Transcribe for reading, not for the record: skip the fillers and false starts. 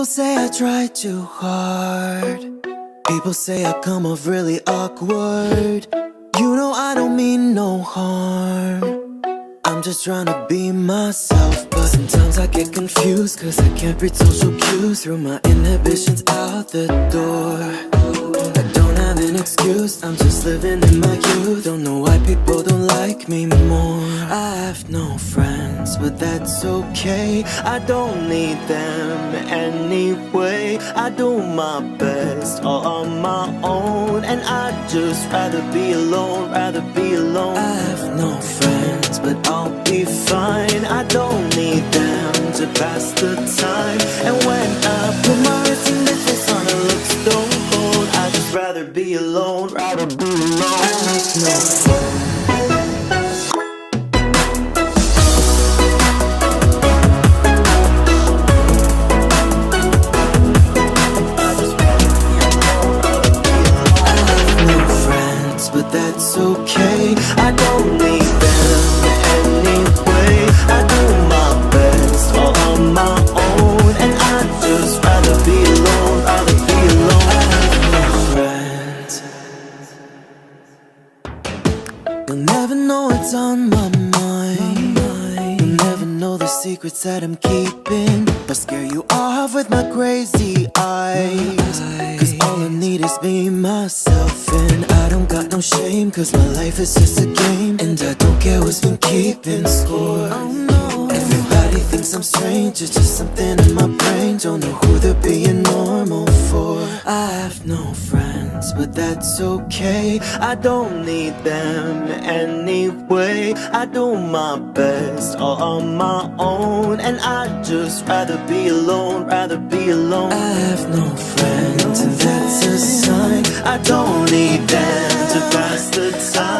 People say I try too hard. People say I come off really awkward. You know I don't mean no harm. I'm just trying to be myself. But sometimes I get confused, cause I can't read social cues. Through my inhibitions out the door. I don't have an excuse, I'm just living in my youth. Don't know why people don't like me more. I have no friends, but that's okay. I don't need them anyway. I do my best all on my own, and I'd just rather be alone, rather be alone. I have no friends, but I'll be fine. I don't need them to pass the time. And when I put my wrist in the face on a look stone cold, I'd just rather be alone, rather be alone. I have no friends. But that's okay, I don't need them anyway. I do my best all on my own, and I'd just rather be alone, rather be alone. I have no friends. You'll never know what's on my mind. You'll never know the secrets that I'm keeping. I'll scare you off with my crazy eyes, cause all I need is me, myself, and I don't got no shame, cause my life is just a game. And I don't care what's been keeping score. Everybody thinks I'm strange, it's just something in my brain. Don't know who they're being normal for. I have no friends, but that's okay. I don't need them anyway. I do my best all on my own, and I'd just rather be alone, rather be alone. I have no friends, and that's a sign. I don't need them to pass the time.